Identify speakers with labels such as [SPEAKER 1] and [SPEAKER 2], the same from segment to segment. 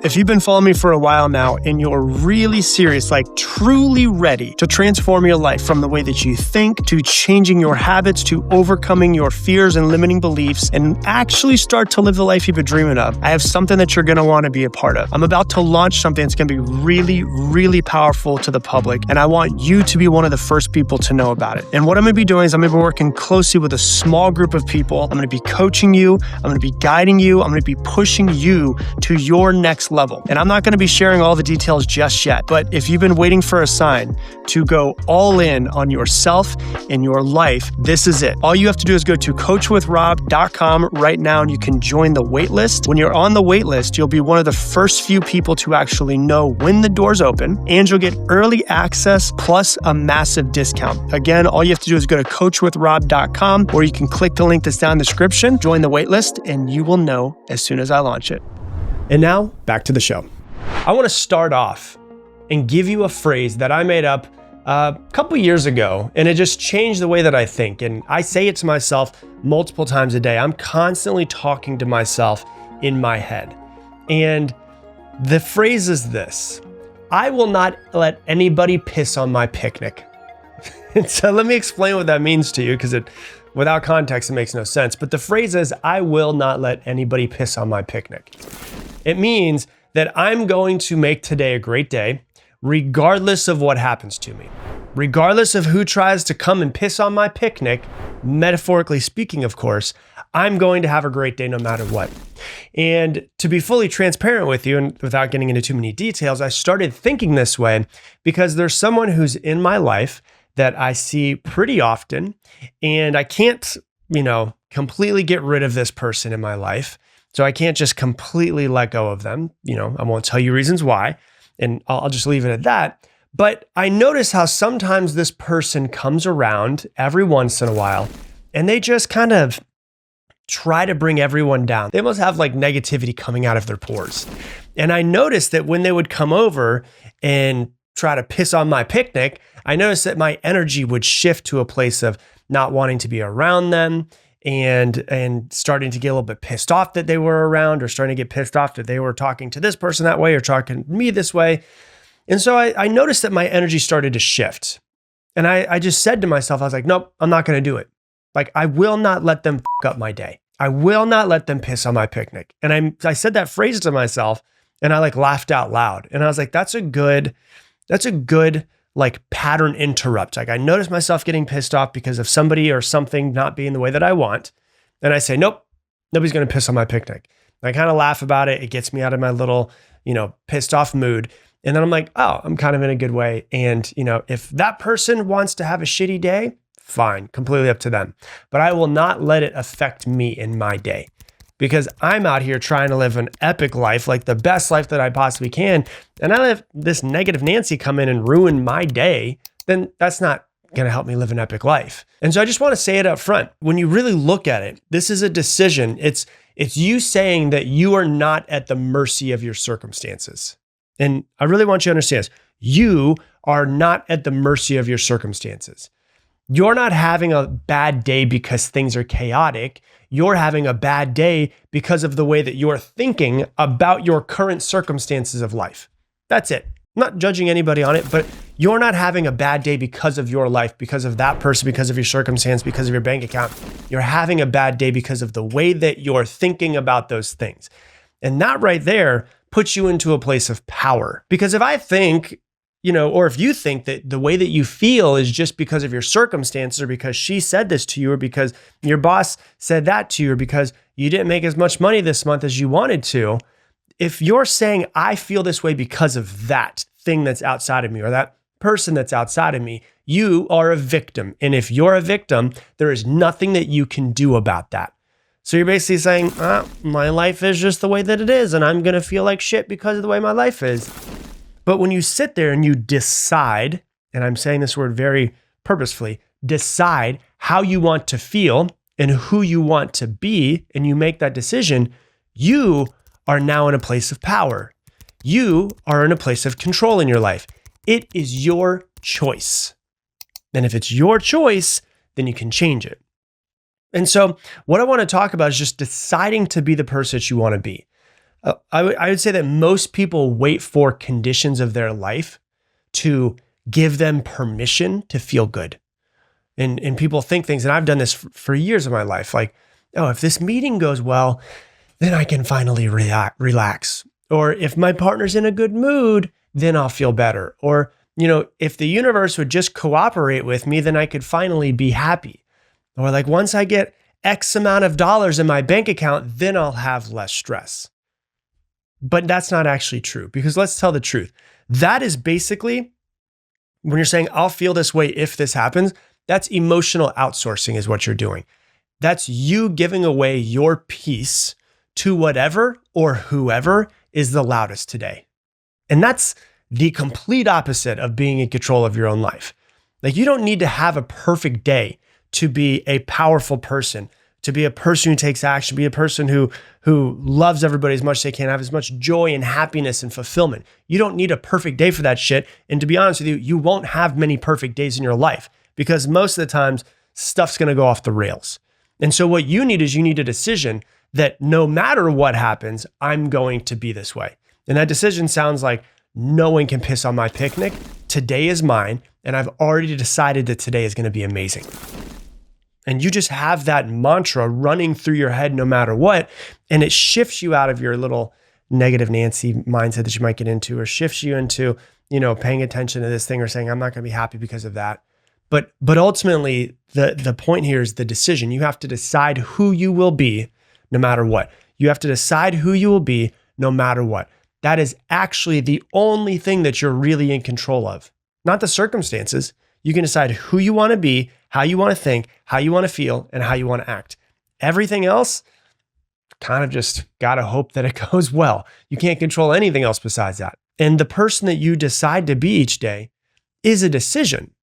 [SPEAKER 1] If you've been following me for a while now and you're really serious, like truly ready to transform your life from the way that you think to changing your habits to overcoming your fears and limiting beliefs and actually start to live the life you've been dreaming of, I have something that you're going to want to be a part of. I'm about to launch something that's going to be really, really powerful to the public, and I want you to be one of the first people to know about it. And what I'm going to be doing is I'm going to be working closely with a small group of people. I'm going to be coaching you. I'm going to be guiding you. I'm going to be pushing you to your next level. And I'm not going to be sharing all the details just yet, but if you've been waiting for a sign to go all in on yourself and your life, this is it. All you have to do is go to coachwithrob.com right now and you can join the waitlist. When you're on the waitlist, you'll be one of the first few people to actually know when the doors open, and you'll get early access plus a massive discount. Again, all you have to do is go to coachwithrob.com, or you can click the link that's down in the description, join the waitlist, and you will know as soon as I launch it. And now, back to the show. I want to start off and give you a phrase that I made up a couple years ago, and it just changed the way that I think. And I say it to myself multiple times a day. I'm constantly talking to myself in my head. And the phrase is this: I will not let anybody piss on my picnic. And so let me explain what that means to you, because without context, it makes no sense. But the phrase is, I will not let anybody piss on my picnic. It means that I'm going to make today a great day, regardless of what happens to me. Regardless of who tries to come and piss on my picnic, metaphorically speaking, of course, I'm going to have a great day no matter what. And to be fully transparent with you, and without getting into too many details, I started thinking this way because there's someone who's in my life that I see pretty often, and I can't, completely get rid of this person in my life. So I can't just completely let go of them. I won't tell you reasons why, and I'll just leave it at that. But I notice how sometimes this person comes around every once in a while, and they just kind of try to bring everyone down. They must have like negativity coming out of their pores. And I noticed that when they would come over and try to piss on my picnic, I noticed that my energy would shift to a place of not wanting to be around them, and starting to get a little bit pissed off that they were around, or starting to get pissed off that they were talking to this person that way or talking to me this way. And so I noticed that my energy started to shift. And I just said to myself, I was like, nope, I'm not going to do it. Like, I will not let them fuck up my day. I will not let them piss on my picnic. And I said that phrase to myself, and I laughed out loud. And I was like, that's a good like pattern interrupt. Like, I noticed myself getting pissed off because of somebody or something not being the way that I want. And I say, nope, nobody's going to piss on my picnic. And I kind of laugh about it. It gets me out of my little, pissed off mood. And then I'm like, oh, I'm kind of in a good way. And, if that person wants to have a shitty day, fine, completely up to them. But I will not let it affect me in my day, because I'm out here trying to live an epic life, like the best life that I possibly can. And I let this negative Nancy come in and ruin my day, then that's not going to help me live an epic life. And so I just want to say it up front. When you really look at it, this is a decision. It's you saying that you are not at the mercy of your circumstances. And I really want you to understand this. You are not at the mercy of your circumstances. You're not having a bad day because things are chaotic. You're having a bad day because of the way that you're thinking about your current circumstances of life. That's it. I'm not judging anybody on it, but you're not having a bad day because of your life, because of that person, because of your circumstance, because of your bank account. You're having a bad day because of the way that you're thinking about those things. And that right there puts you into a place of power. Because if I think, or if you think that the way that you feel is just because of your circumstances, or because she said this to you, or because your boss said that to you, or because you didn't make as much money this month as you wanted to, if you're saying, I feel this way because of that thing that's outside of me, or that person that's outside of me, you are a victim. And if you're a victim, there is nothing that you can do about that. So you're basically saying, my life is just the way that it is, and I'm going to feel like shit because of the way my life is. But when you sit there and you decide, and I'm saying this word very purposefully, decide how you want to feel and who you want to be, and you make that decision, you are now in a place of power. You are in a place of control in your life. It is your choice. And if it's your choice, then you can change it. And so what I want to talk about is just deciding to be the person that you want to be. I would say that most people wait for conditions of their life to give them permission to feel good. And people think things, and I've done this for years of my life, like, oh, if this meeting goes well, then I can finally relax. Or if my partner's in a good mood, then I'll feel better. Or, if the universe would just cooperate with me, then I could finally be happy. Or like, once I get X amount of dollars in my bank account, then I'll have less stress. But that's not actually true, because let's tell the truth. That is basically, when you're saying, I'll feel this way if this happens, that's emotional outsourcing is what you're doing. That's you giving away your peace to whatever or whoever is the loudest today. And that's the complete opposite of being in control of your own life. Like, you don't need to have a perfect day to be a powerful person, to be a person who takes action, be a person who loves everybody as much as they can, have as much joy and happiness and fulfillment. You don't need a perfect day for that shit. And to be honest with you, you won't have many perfect days in your life, because most of the times stuff's going to go off the rails. And so what you need is a decision that no matter what happens, I'm going to be this way. And that decision sounds like, no one can piss on my picnic. Today is mine. And I've already decided that today is going to be amazing. And you just have that mantra running through your head no matter what. And it shifts you out of your little negative Nancy mindset that you might get into, or shifts you into, paying attention to this thing, or saying, I'm not going to be happy because of that. But ultimately, the point here is the decision. You have to decide who you will be no matter what. You have to decide who you will be no matter what. That is actually the only thing that you're really in control of, not the circumstances. You can decide who you want to be, how you want to think, how you want to feel, and how you want to act. Everything else, kind of just got to hope that it goes well. You can't control anything else besides that. And the person that you decide to be each day is a decision,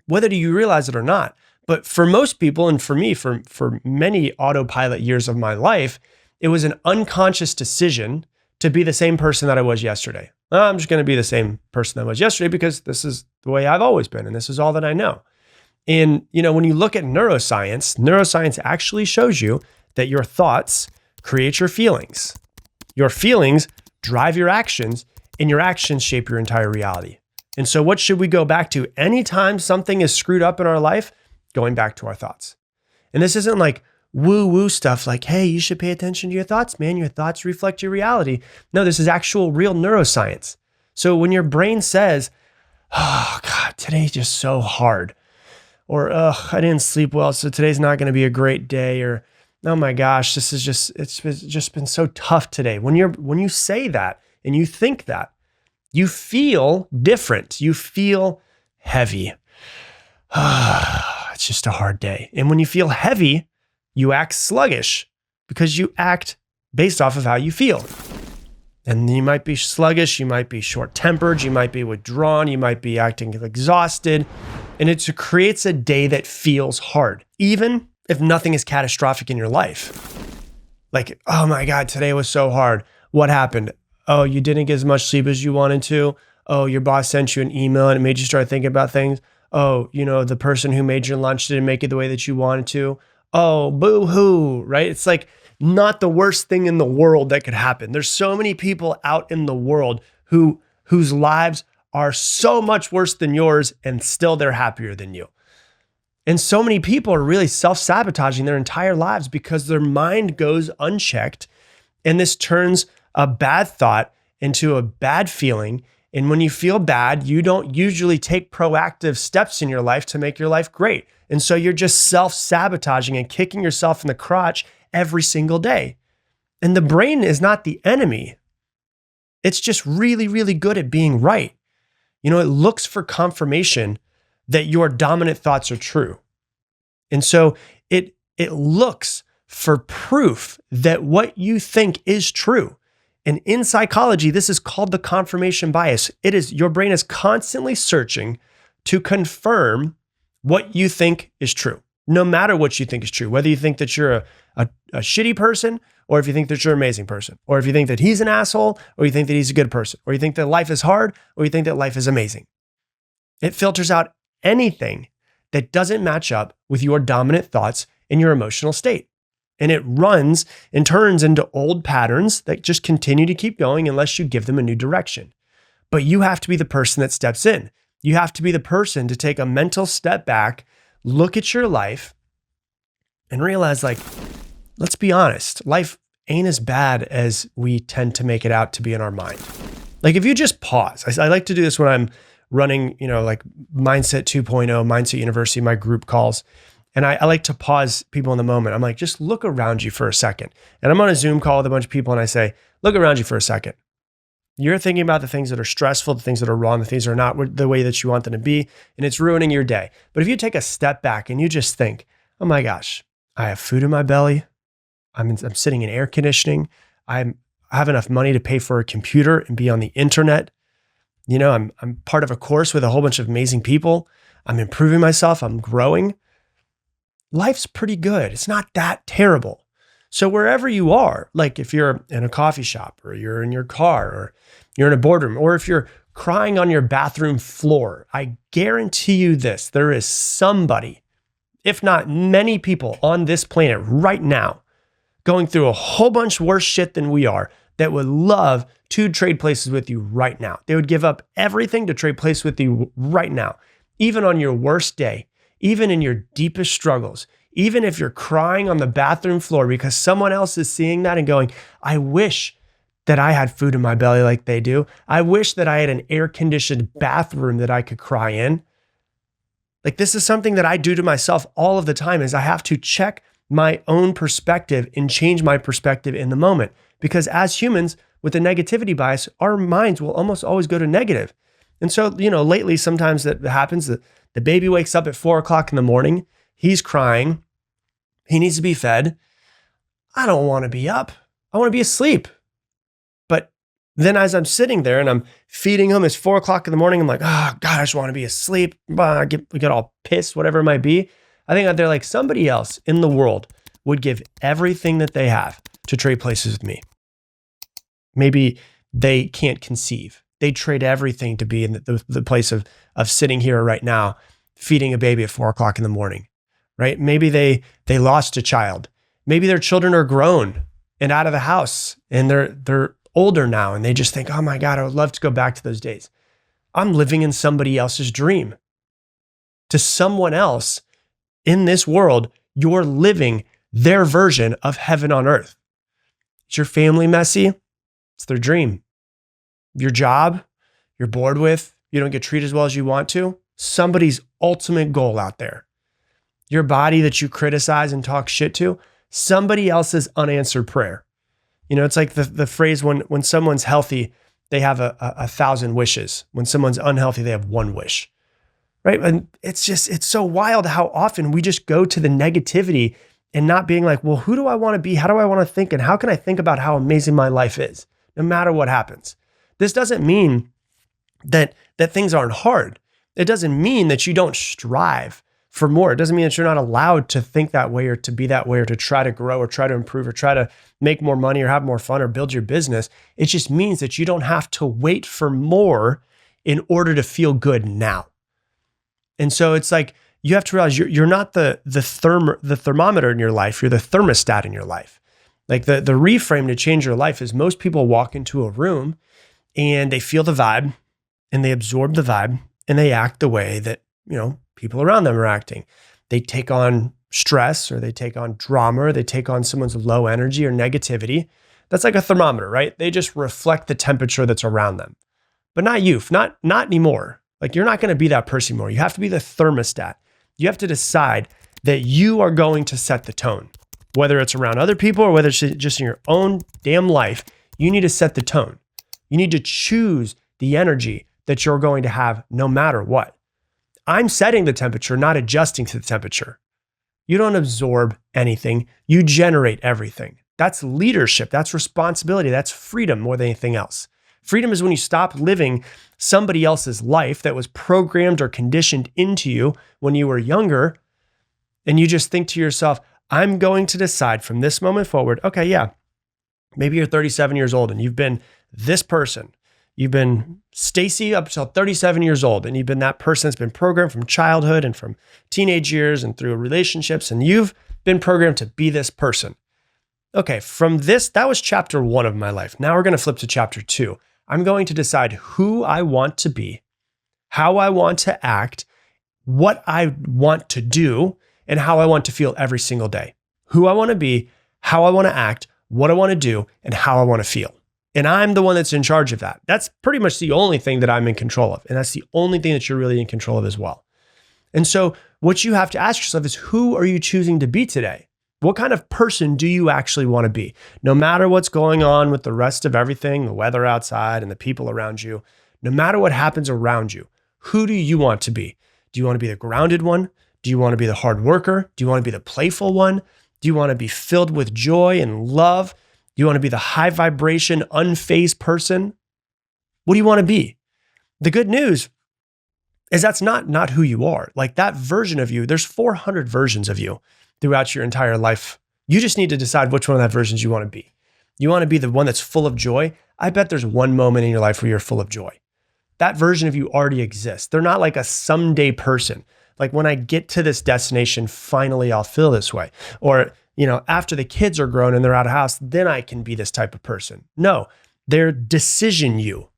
[SPEAKER 1] whether you realize it or not. But for most people, and for me, for many autopilot years of my life, it was an unconscious decision to be the same person that I was yesterday. I'm just going to be the same person I was yesterday because this is the way I've always been, and this is all that I know. And, when you look at neuroscience actually shows you that your thoughts create your feelings. Your feelings drive your actions, and your actions shape your entire reality. And so what should we go back to? Anytime something is screwed up in our life, going back to our thoughts. And this isn't like woo-woo stuff like, hey, you should pay attention to your thoughts, man. Your thoughts reflect your reality. No, this is actual real neuroscience. So when your brain says, oh God, today's just so hard, or I didn't sleep well, so today's not going to be a great day, or oh my gosh, it's just been so tough today. When you say that and you think that, you feel different. You feel heavy. It's just a hard day. And when you feel heavy, you act sluggish because you act based off of how you feel. And you might be sluggish, you might be short-tempered, you might be withdrawn, you might be acting exhausted. And it creates a day that feels hard, even if nothing is catastrophic in your life. Like, oh my God, today was so hard. What happened? Oh, you didn't get as much sleep as you wanted to. Oh, your boss sent you an email and it made you start thinking about things. Oh, the person who made your lunch didn't make it the way that you wanted to. Oh, boo-hoo, right? It's like not the worst thing in the world that could happen. There's so many people out in the world whose lives are so much worse than yours, and still they're happier than you. And so many people are really self-sabotaging their entire lives because their mind goes unchecked, and this turns a bad thought into a bad feeling. And when you feel bad, you don't usually take proactive steps in your life to make your life great. And so you're just self-sabotaging and kicking yourself in the crotch every single day. And the brain is not the enemy. It's just really, really good at being right. It looks for confirmation that your dominant thoughts are true. And so it looks for proof that what you think is true. And in psychology, this is called the confirmation bias. It is your brain is constantly searching to confirm what you think is true, no matter what you think is true, whether you think that you're a shitty person, or if you think that you're an amazing person, or if you think that he's an asshole, or you think that he's a good person, or you think that life is hard, or you think that life is amazing. It filters out anything that doesn't match up with your dominant thoughts and your emotional state. And it runs and turns into old patterns that just continue to keep going unless you give them a new direction. But you have to be the person that steps in. You have to be the person to take a mental step back, look at your life, and realize, like, let's be honest, life ain't as bad as we tend to make it out to be in our mind. Like, if you just pause, I like to do this when I'm running, like Mindset 2.0, Mindset University, my group calls. And I like to pause people in the moment. I'm like, just look around you for a second. And I'm on a Zoom call with a bunch of people and I say, look around you for a second. You're thinking about the things that are stressful, the things that are wrong, the things that are not the way that you want them to be, and it's ruining your day. But if you take a step back and you just think, oh my gosh, I have food in my belly. I'm sitting in air conditioning. I have enough money to pay for a computer and be on the internet. I'm part of a course with a whole bunch of amazing people. I'm improving myself. I'm growing. Life's pretty good. It's not that terrible. So wherever you are, like if you're in a coffee shop or you're in your car or you're in a boardroom, or if you're crying on your bathroom floor, I guarantee you this, there is somebody, if not many people on this planet right now, going through a whole bunch worse shit than we are, that would love to trade places with you right now. They would give up everything to trade places with you right now, even on your worst day, even in your deepest struggles, even if you're crying on the bathroom floor because someone else is seeing that and going, I wish that I had food in my belly like they do. I wish that I had an air-conditioned bathroom that I could cry in. Like, this is something that I do to myself all of the time, is I have to check my own perspective and change my perspective in the moment. Because as humans with a negativity bias, our minds will almost always go to negative. And so, lately, sometimes that happens, that the baby wakes up at 4:00 in the morning, he's crying, he needs to be fed. I don't want to be up. I want to be asleep. But then as I'm sitting there and I'm feeding him, it's 4:00 in the morning, I'm like, oh God, I just want to be asleep. I get all pissed, whatever it might be. I think that they're like, somebody else in the world would give everything that they have to trade places with me. Maybe they can't conceive. They trade everything to be in the place of sitting here right now, feeding a baby at 4:00 in the morning, right? Maybe they lost a child. Maybe their children are grown and out of the house and they're older now and they just think, oh my God, I would love to go back to those days. I'm living in somebody else's dream. To someone else in this world, you're living their version of heaven on earth. Is your family messy? It's their dream. Your job, you're bored with, you don't get treated as well as you want to, somebody's ultimate goal out there. Your body that you criticize and talk shit to, somebody else's unanswered prayer. It's like the phrase, when someone's healthy, they have a 1,000 wishes. When someone's unhealthy, they have one wish, right? And it's so wild how often we just go to the negativity and not being like, well, who do I want to be? How do I want to think? And how can I think about how amazing my life is, no matter what happens? This doesn't mean that things aren't hard. It doesn't mean that you don't strive for more. It doesn't mean that you're not allowed to think that way or to be that way or to try to grow or try to improve or try to make more money or have more fun or build your business. It just means that you don't have to wait for more in order to feel good now. And so it's like, you have to realize you're not the thermometer in your life, you're the thermostat in your life. Like the reframe to change your life is, most people walk into a room and they feel the vibe and they absorb the vibe and they act the way that, people around them are acting. They take on stress or they take on drama or they take on someone's low energy or negativity. That's like a thermometer, right? They just reflect the temperature that's around them, but not you, not anymore. Like, you're not going to be that person anymore. You have to be the thermostat. You have to decide that you are going to set the tone, whether it's around other people or whether it's just in your own damn life. You need to set the tone. You need to choose the energy that you're going to have no matter what. I'm setting the temperature, not adjusting to the temperature. You don't absorb anything. You generate everything. That's leadership. That's responsibility. That's freedom more than anything else. Freedom is when you stop living somebody else's life that was programmed or conditioned into you when you were younger, and you just think to yourself, I'm going to decide from this moment forward, okay, yeah, maybe you're 37 years old and you've been this person. You've been Stacy up until 37 years old, and you've been that person that's been programmed from childhood and from teenage years and through relationships, and you've been programmed to be this person. okay, from this, that was chapter 1 of my life. Now we're going to flip to chapter 2. I'm going to decide who I want to be, how I want to act, what I want to do, and how I want to feel every single day. Who I want to be, how I want to act, what I want to do, and how I want to feel. And I'm the one that's in charge of that. That's pretty much the only thing that I'm in control of. And that's the only thing that you're really in control of as well. And so what you have to ask yourself is, who are you choosing to be today? What kind of person do you actually want to be? No matter what's going on with the rest of everything, the weather outside and the people around you, no matter what happens around you, who do you want to be? Do you want to be the grounded one? Do you want to be the hard worker? Do you want to be the playful one? Do you want to be filled with joy and love? Do you want to be the high vibration, unfazed person? What do you want to be? The good news is that's not who you are. Like that version of you, there's 400 versions of you throughout your entire life. You just need to decide which one of that versions you want to be. You want to be the one that's full of joy? I bet there's one moment in your life where you're full of joy. That version of you already exists. They're not like a someday person. Like when I get to this destination, finally I'll feel this way. Or, after the kids are grown and they're out of house, then I can be this type of person. No, they're decision you.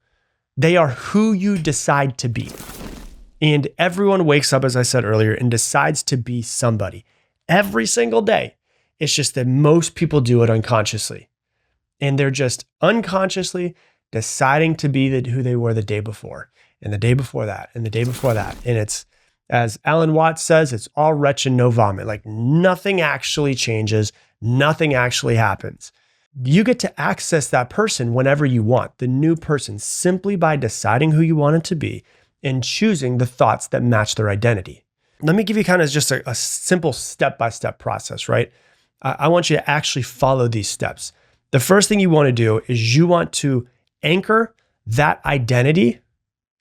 [SPEAKER 1] They are who you decide to be. And everyone wakes up, as I said earlier, and decides to be somebody every single day. It's just that most people do it unconsciously. And they're just unconsciously deciding to be who they were the day before, and the day before that, and the day before that. And it's, as Alan Watts says, it's all retch and no vomit. Like nothing actually changes. Nothing actually happens. You get to access that person whenever you want, the new person, simply by deciding who you want it to be and choosing the thoughts that match their identity. Let me give you kind of just a simple step-by-step process, right? I want you to actually follow these steps. The first thing you want to do is you want to anchor that identity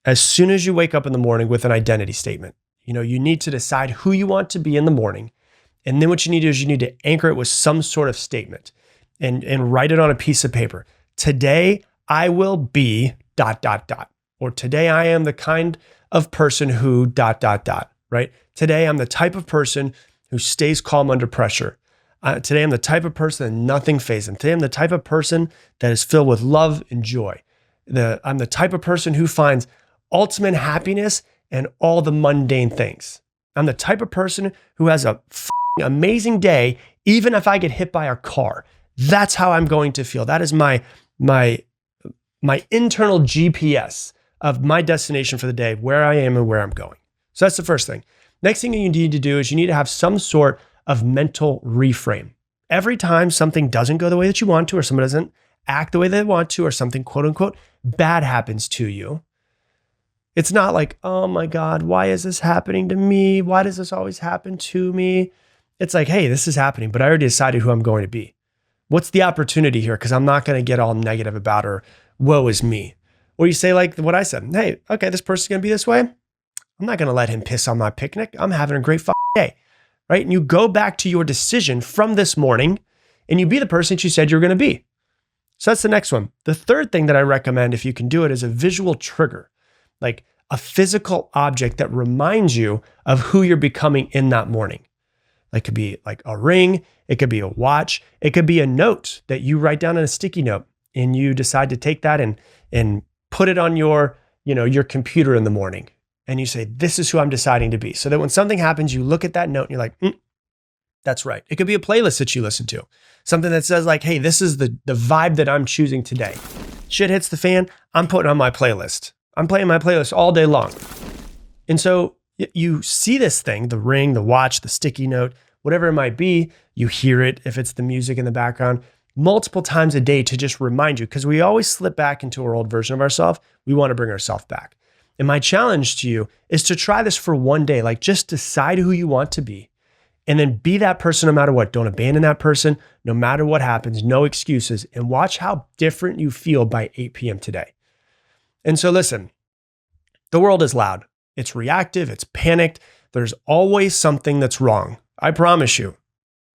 [SPEAKER 1] as soon as you wake up in the morning with an identity statement. You need to decide who you want to be in the morning. And then what you need to do is you need to anchor it with some sort of statement and write it on a piece of paper. Today, I will be ... Or today, I am the kind of person who ... right? Today, I'm the type of person who stays calm under pressure. Today, I'm the type of person that nothing fazes them. Today, I'm the type of person that is filled with love and joy. I'm the type of person who finds ultimate happiness in all the mundane things. I'm the type of person who has a amazing day, even if I get hit by a car. That's how I'm going to feel. That is my internal GPS of my destination for the day, where I am and where I'm going. So that's the first thing. Next thing you need to do is you need to have some sort of mental reframe. Every time something doesn't go the way that you want to, or someone doesn't act the way they want to, or something quote unquote bad happens to you, it's not like, oh my God, why is this happening to me? Why does this always happen to me? It's like, hey, this is happening, but I already decided who I'm going to be. What's the opportunity here? Because I'm not going to get all negative about, or woe is me. Or you say like what I said, hey, okay, this person's going to be this way. I'm not going to let him piss on my picnic. I'm having a great day, right? And you go back to your decision from this morning and you be the person that you said you're going to be. So that's the next one. The third thing that I recommend, if you can do it, is a visual trigger, like a physical object that reminds you of who you're becoming in that morning. It could be like a ring. It could be a watch. It could be a note that you write down on a sticky note and you decide to take that and put it on your computer in the morning. And you say, this is who I'm deciding to be. So that when something happens, you look at that note and you're like, that's right. It could be a playlist that you listen to. Something that says like, hey, this is the vibe that I'm choosing today. Shit hits the fan, I'm putting on my playlist. I'm playing my playlist all day long. And so you see this thing, the ring, the watch, the sticky note, whatever it might be, you hear it if it's the music in the background multiple times a day to just remind you, because we always slip back into our old version of ourselves. We want to bring ourselves back. And my challenge to you is to try this for one day, like just decide who you want to be and then be that person no matter what. Don't abandon that person no matter what happens, no excuses, and watch how different you feel by 8 p.m. today. And so listen, the world is loud. It's reactive. It's panicked. There's always something that's wrong. I promise you,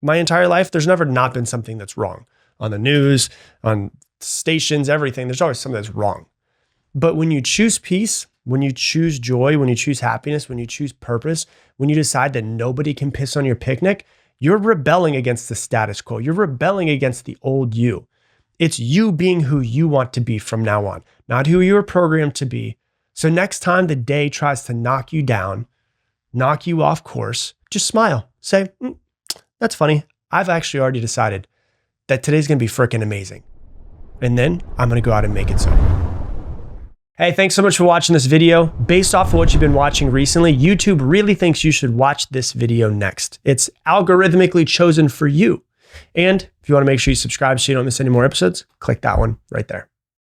[SPEAKER 1] my entire life, there's never not been something that's wrong on the news, on stations, everything. There's always something that's wrong. But when you choose peace, when you choose joy, when you choose happiness, when you choose purpose, when you decide that nobody can piss on your picnic, You're rebelling against the status quo. You're rebelling against the old you. It's you being who you want to be from now on, not who you were programmed to be. So next time the day tries to knock you down, knock you off course, just smile. Say, that's funny. I've actually already decided that today's going to be freaking amazing. And then I'm going to go out and make it so. Hey, thanks so much for watching this video. Based off of what you've been watching recently, YouTube really thinks you should watch this video next. It's algorithmically chosen for you. And if you want to make sure you subscribe so you don't miss any more episodes, click that one right there.